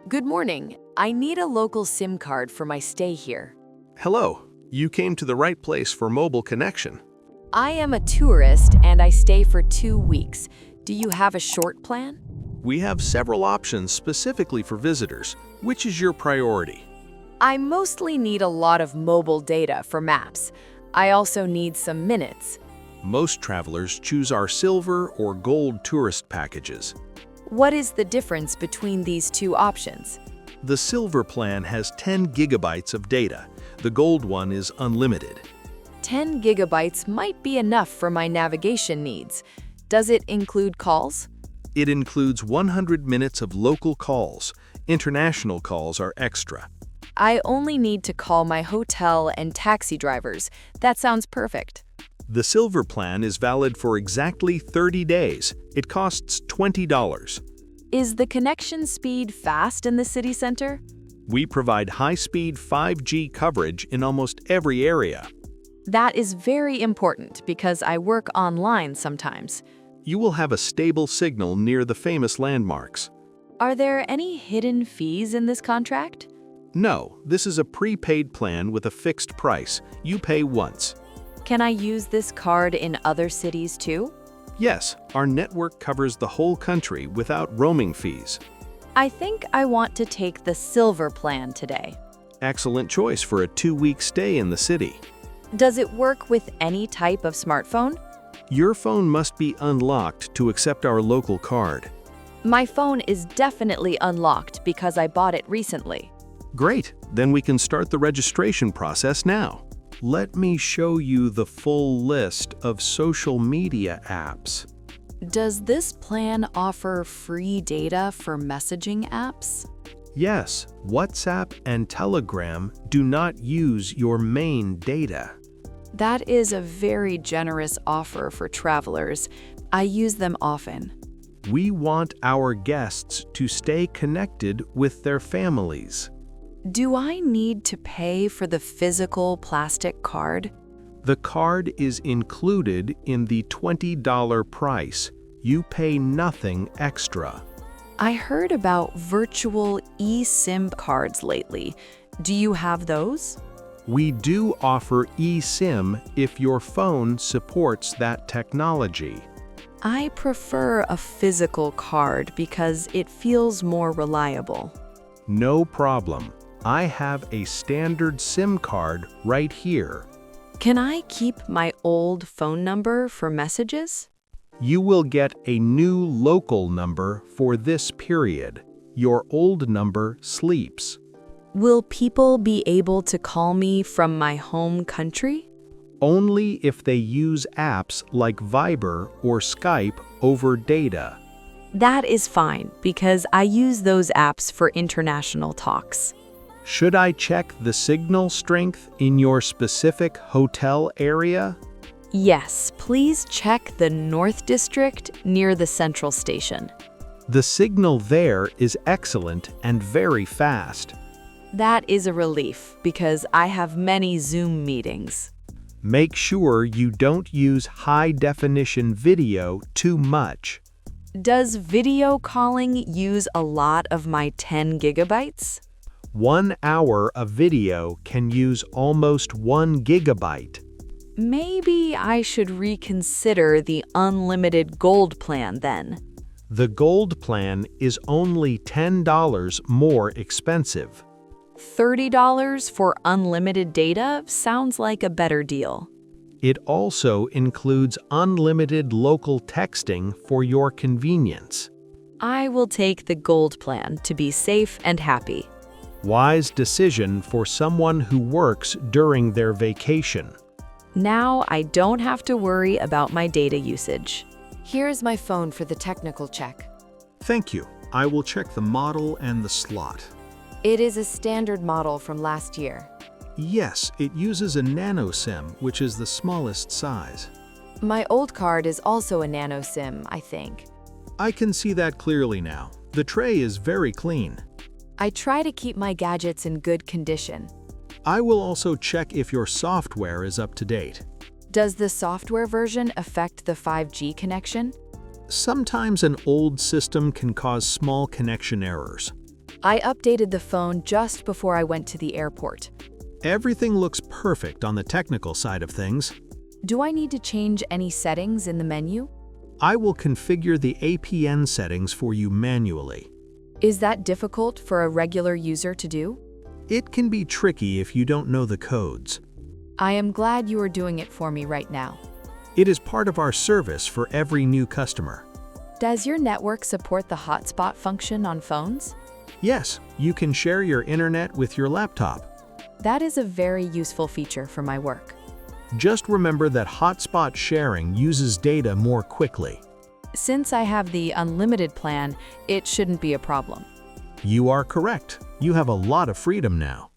Good morning. I need a local SIM card for my stay here. Hello, you came to the right place for mobile connection. I am a tourist and I stay for 2 weeks. Do you have a short plan? We have several options specifically for visitors. Which is your priority? I mostly need a lot of mobile data for maps. I also need some minutes. Most travelers choose our silver or gold tourist packages. What is the difference between these two options? The silver plan has 10 gigabytes of data. The gold one is unlimited. 10 gigabytes might be enough for my navigation needs. Does it include calls? It includes 100 minutes of local calls. International calls are extra. I only need to call my hotel and taxi drivers. That sounds perfect. The silver plan is valid for exactly 30 days. It costs $20. Is the connection speed fast in the city center? We provide high-speed 5G coverage in almost every area. That is very important because I work online sometimes. You will have a stable signal near the famous landmarks. Are there any hidden fees in this contract? No, this is a prepaid plan with a fixed price. You pay once. Can I use this card in other cities too? Yes, our network covers the whole country without roaming fees. I think I want to take the silver plan today. Excellent choice for a 2-week stay in the city. Does it work with any type of smartphone? Your phone must be unlocked to accept our local card. My phone is definitely unlocked because I bought it recently. Great, then we can start the registration process now. Let me show you the full list of social media apps. Does this plan offer free data for messaging apps? Yes, WhatsApp and Telegram do not use your main data. That is a very generous offer for travelers. I use them often. We want our guests to stay connected with their families. Do I need to pay for the physical plastic card? The card is included in the $20 price. You pay nothing extra. I heard about virtual eSIM cards lately. Do you have those? We do offer eSIM if your phone supports that technology. I prefer a physical card because it feels more reliable. No problem. I have a standard SIM card right here. Can I keep my old phone number for messages? You will get a new local number for this period. Your old number sleeps. Will people be able to call me from my home country? Only if they use apps like Viber or Skype over data. That is fine because I use those apps for international talks. Should I check the signal strength in your specific hotel area? Yes, please check the North District near the Central Station. The signal there is excellent and very fast. That is a relief because I have many Zoom meetings. Make sure you don't use high-definition video too much. Does video calling use a lot of my 10 gigabytes? 1 hour of video can use almost 1 gigabyte. Maybe I should reconsider the unlimited gold plan then. The gold plan is only $10 more expensive. $30 for unlimited data sounds like a better deal. It also includes unlimited local texting for your convenience. I will take the gold plan to be safe and happy. Wise decision for someone who works during their vacation. Now I don't have to worry about my data usage. Here's my phone for the technical check. Thank you. I will check the model and the slot. It is a standard model from last year. Yes, it uses a nano SIM, which is the smallest size. My old card is also a nano SIM, I think. I can see that clearly now. The tray is very clean. I try to keep my gadgets in good condition. I will also check if your software is up to date. Does the software version affect the 5G connection? Sometimes an old system can cause small connection errors. I updated the phone just before I went to the airport. Everything looks perfect on the technical side of things. Do I need to change any settings in the menu? I will configure the APN settings for you manually. Is that difficult for a regular user to do? It can be tricky if you don't know the codes. I am glad you are doing it for me right now. It is part of our service for every new customer. Does your network support the hotspot function on phones? Yes, you can share your internet with your laptop. That is a very useful feature for my work. Just remember that hotspot sharing uses data more quickly. Since I have the unlimited plan, it shouldn't be a problem. You are correct. You have a lot of freedom now.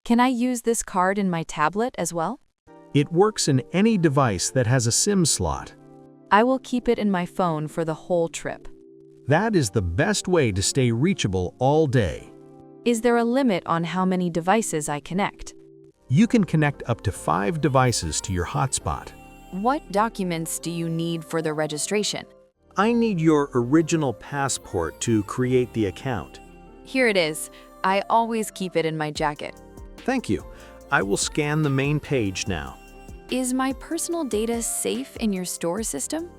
Can I use this card in my tablet as well? It works in any device that has a SIM slot. I will keep it in my phone for the whole trip. That is the best way to stay reachable all day. Is there a limit on how many devices I connect? You can connect up to 5 devices to your hotspot. What documents do you need for the registration? I need your original passport to create the account. Here it is. I always keep it in my jacket. Thank you. I will scan the main page now. Is my personal data safe in your store system?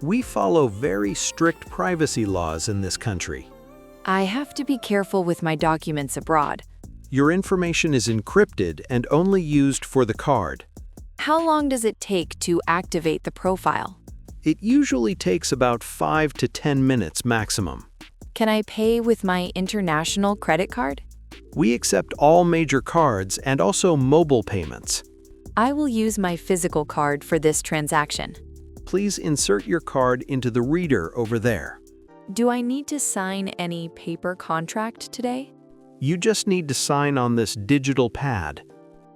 We follow very strict privacy laws in this country. I have to be careful with my documents abroad. Your information is encrypted and only used for the card. How long does it take to activate the profile? It usually takes about 5 to 10 minutes maximum. Can I pay with my international credit card? We accept all major cards and also mobile payments. I will use my physical card for this transaction. Please insert your card into the reader over there. Do I need to sign any paper contract today? You just need to sign on this digital pad.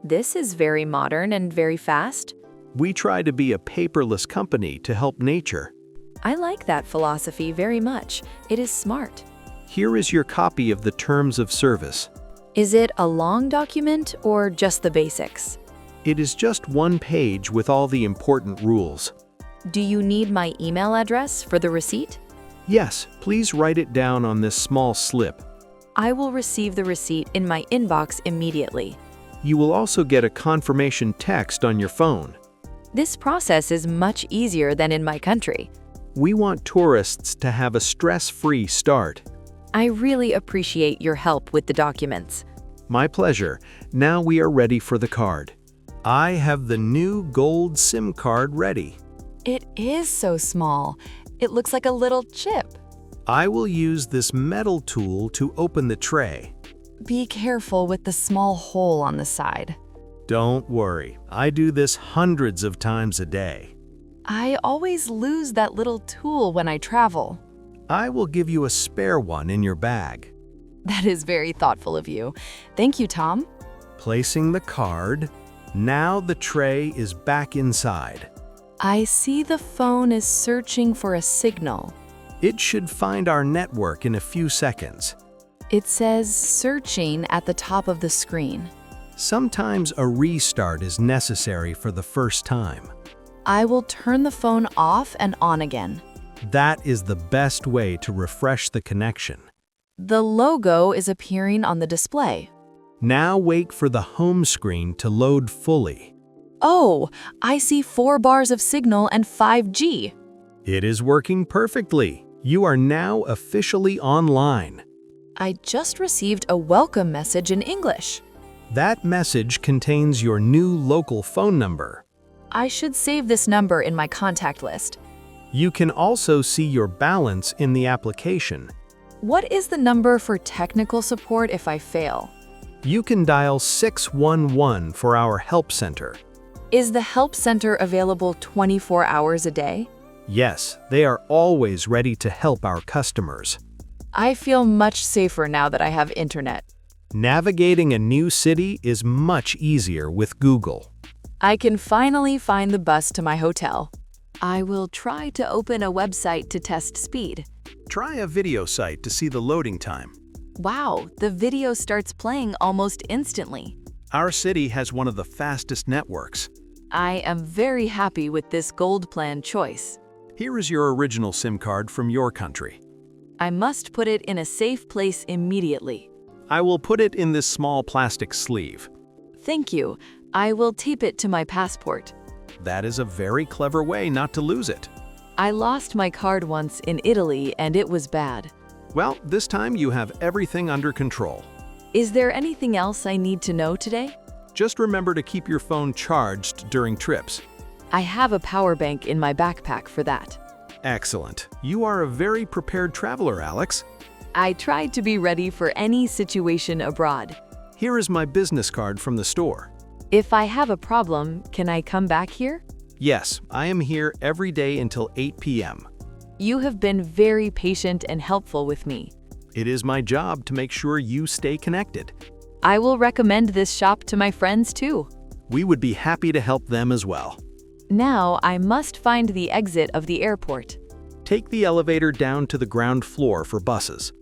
This is very modern and very fast. We try to be a paperless company to help nature. I like that philosophy very much. It is smart. Here is your copy of the terms of service. Is it a long document or just the basics? It is just one page with all the important rules. Do you need my email address for the receipt? Yes, please write it down on this small slip. I will receive the receipt in my inbox immediately. You will also get a confirmation text on your phone. This process is much easier than in my country. We want tourists to have a stress-free start. I really appreciate your help with the documents. My pleasure. Now we are ready for the card. I have the new gold SIM card ready. It is so small. It looks like a little chip. I will use this metal tool to open the tray. Be careful with the small hole on the side. Don't worry, I do this hundreds of times a day. I always lose that little tool when I travel. I will give you a spare one in your bag. That is very thoughtful of you. Thank you, Tom. Placing the card. Now the tray is back inside. I see the phone is searching for a signal. It should find our network in a few seconds. It says searching at the top of the screen. Sometimes a restart is necessary for the first time. I will turn the phone off and on again. That is the best way to refresh the connection. The logo is appearing on the display. Now wait for the home screen to load fully. Oh, I see 4 bars of signal and 5G. It is working perfectly. You are now officially online. I just received a welcome message in English. That message contains your new local phone number. I should save this number in my contact list. You can also see your balance in the application. What is the number for technical support if I fail? You can dial 611 for our help center. Is the help center available 24 hours a day? Yes, they are always ready to help our customers. I feel much safer now that I have internet. Navigating a new city is much easier with Google. I can finally find the bus to my hotel. I will try to open a website to test speed. Try a video site to see the loading time. Wow, the video starts playing almost instantly. Our city has one of the fastest networks. I am very happy with this gold plan choice. Here is your original SIM card from your country. I must put it in a safe place immediately. I will put it in this small plastic sleeve. Thank you. I will tape it to my passport. That is a very clever way not to lose it. I lost my card once in Italy and it was bad. Well, this time you have everything under control. Is there anything else I need to know today? Just remember to keep your phone charged during trips. I have a power bank in my backpack for that. Excellent. You are a very prepared traveler, Alex. I tried to be ready for any situation abroad. Here is my business card from the store. If I have a problem, can I come back here? Yes, I am here every day until 8 p.m. You have been very patient and helpful with me. It is my job to make sure you stay connected. I will recommend this shop to my friends too. We would be happy to help them as well. Now I must find the exit of the airport. Take the elevator down to the ground floor for buses.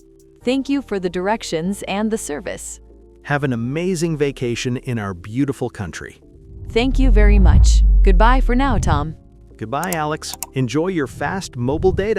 Thank you for the directions and the service. Have an amazing vacation in our beautiful country. Thank you very much. Goodbye for now, Tom. Goodbye, Alex. Enjoy your fast mobile data.